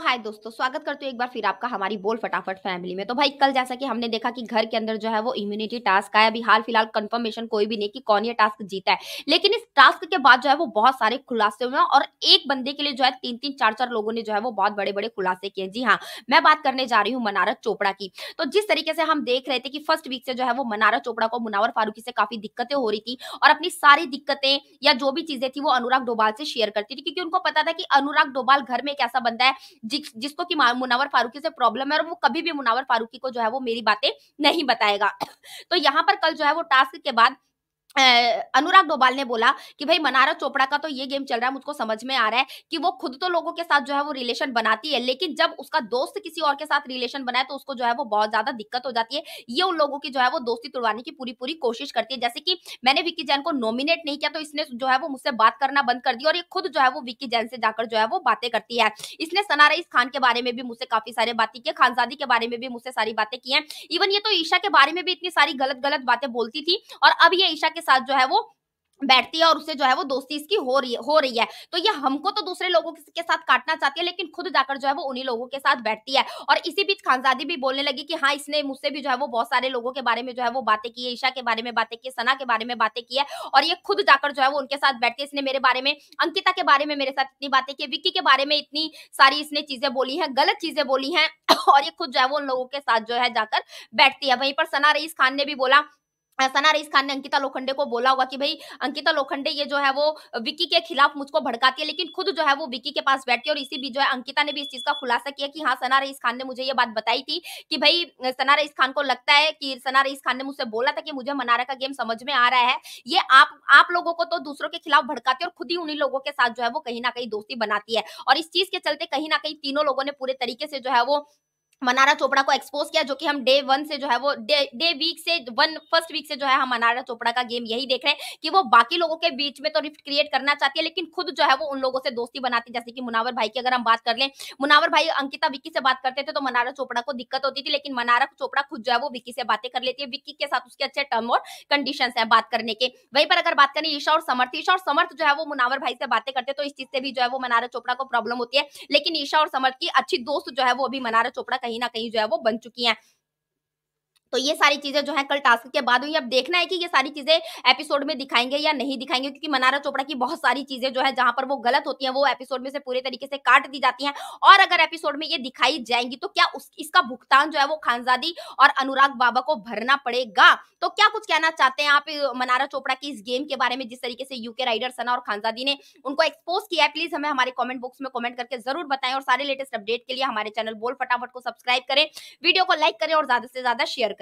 हाय दोस्तों, स्वागत करती हूँ एक बार फिर आपका हमारी बोल फटाफट फैमिली में। तो भाई कल जैसा कि हमने देखा कि घर के अंदर जो है वो इम्यूनिटी टास्क आया। अभी हाल फिलहाल कंफर्मेशन कोई भी नहीं कि कौन ये टास्क जीता है, लेकिन इस टास्क के बाद जो है वो बहुत सारे खुलासे हुए हैं और एक बंदे के लिए जो है 3-3 4-4 लोगों ने जो है वो बहुत बड़े-बड़े खुलासे किए। जी हाँ, मैं बात करने जा रही हूँ मनारत चोपड़ा की। तो जिस तरीके से हम देख रहे थे कि फर्स्ट वीक से जो है वो मनारत चोपड़ा को मुनावर फारूकी से काफ़ी दिक्कतें हो रही थी और अपनी सारी दिक्कतें या जो भी चीज़ें थी वो अनुराग डोभाल से शेयर करती थी, क्योंकि उनको पता था कि अनुराग डोभाल घर में एक ऐसा बंदा है जिसको कि मुनावर फारूकी से प्रॉब्लम है और वो कभी भी मुनावर फारूकी को जो है वो मेरी बातें नहीं बताएगा। तो यहाँ पर कल जो है वो टास्क के बाद अ, अनुराग डोभाल ने बोला कि भाई मनारत चोपड़ा का तो ये गेम चल रहा है, मुझको समझ में आ रहा है कि वो खुद तो लोगों के साथ जो है वो रिलेशन बनाती है, लेकिन जब उसका दोस्त किसी और के साथ रिलेशन बनाए तो उसको जो है वो बहुत ज्यादा दिक्कत हो जाती है। ये उन लोगों की जो है वो दोस्ती तुड़वाने की पूरी पूरी कोशिश करती है। जैसे कि मैंने विक्की जैन को नॉमिनेट नहीं किया तो इसने जो है वो मुझसे बात करना बंद कर दिया और ये खुद जो है वो विक्की जैन से जाकर जो है वो बातें करती है। इसने सना रईस खान के बारे में भी मुझसे काफी सारी बातें की, खानजादी के बारे में भी मुझसे सारी बातें की हैं। इवन ये तो ईशा के बारे में भी इतनी सारी गलत गलत बातें बोलती थी और अब ये ईशा के साथ जो है वो बैठती है और उससे जो है वो दोस्ती इसकी हो रही है। तो ये हमको तो दूसरे लोगों के साथ काटना चाहती है, लेकिन खुद जाकर जो है वो उन्हीं लोगों के साथ बैठती है। और इसी बीच खानजादी भी बोलने लगी कि हाँ, इसने मुझसे भी जो है वो बहुत सारे लोगों के बारे में जो है वो बातें की है, ईशा के बारे में बातें की है, सना के बारे में बातें की है और ये खुद जाकर जो है वो उनके साथ बैठती है। इसने मेरे बारे में, अंकिता के बारे में मेरे साथ इतनी बातें की, विक्की के बारे में इतनी सारी इसने चीजें बोली हैं, गलत चीजें बोली हैं और ये खुद जो है वो उन लोगों के साथ जो है जाकर बैठती है। वहीं पर सना रईस खान ने भी बोला, सना रईस खान ने अंकिता लोखंडे को बोला होगा कि भाई अंकिता लोखंडे ये जो है वो विक्की के खिलाफ मुझको भड़काती है, लेकिन खुद जो है वो विक्की के पास बैठती है। और इसी बीच जो है अंकिता ने भी इस चीज का खुलासा किया कि हाँ, सना रईस खान ने मुझे ये बात बताई थी कि भाई सना रईस खान को लगता है कि सना रईस खान ने मुझसे बोला था कि मुझे मनारा का गेम समझ में आ रहा है, ये आप लोगों को तो दूसरों के खिलाफ भड़काती है और खुद ही उन्हीं लोगों के साथ जो है वो कहीं ना कहीं दोस्ती बनाती है। और इस चीज के चलते कहीं ना कहीं तीनों लोगों ने पूरे तरीके से जो है वो मनारा चोपड़ा को एक्सपोज किया, जो कि हम डे 1 से जो है वो डे वीक से वन फर्स्ट वीक से जो है हम मनारा चोपड़ा का गेम यही देख रहे हैं कि वो बाकी लोगों के बीच में तो रिफ्ट क्रिएट करना चाहती है, लेकिन खुद जो है वो उन लोगों से दोस्ती बनाती है। जैसे कि मुनावर भाई की अगर हम बात कर लें, मुनावर भाई अंकिता विक्की से बात करते थे तो मनारा चोपड़ा को दिक्कत होती थी, लेकिन मनारा चोपड़ा खुद जो है वो विक्की से बातें कर लेती है। विक्की के साथ उसके अच्छे टर्म और कंडीशन है बात करने के। वहीं पर अगर बात करें ईशा और समर्थ जो है वो मुनावर भाई से बातें करते तो इस चीज से भी जो है वो मनारा चोपड़ा को प्रॉब्लम होती है, लेकिन ईशा और समर्थ की अच्छी दोस्त जो है वो अभी मनारा चोपड़ा कहीं ना कहीं जो है वो बन चुकी हैं। तो ये सारी चीजें जो है कल टास्क के बाद हुई। अब देखना है कि ये सारी चीजें एपिसोड में दिखाएंगे या नहीं दिखाएंगे, क्योंकि मनारा चोपड़ा की बहुत सारी चीजें जो है जहां पर वो गलत होती हैं वो एपिसोड में से पूरे तरीके से काट दी जाती हैं। और अगर एपिसोड में ये दिखाई जाएंगी तो क्या इसका भुगतान जो है वो खानजादी और अनुराग बाबा को भरना पड़ेगा। तो क्या कुछ कहना चाहते हैं आप मनारा चोपड़ा की इस गेम के बारे में, जिस तरीके से यूके राइडर सना और खानजादी ने उनको एक्सपोज किया है। प्लीज हमें हमारे कमेंट बॉक्स में कमेंट करके जरूर बताएं और सारे लेटेस्ट अपडेट के लिए हमारे चैनल बोल फटाफट को सब्सक्राइब करें, वीडियो को लाइक करें और ज्यादा से ज्यादा शेयर करें।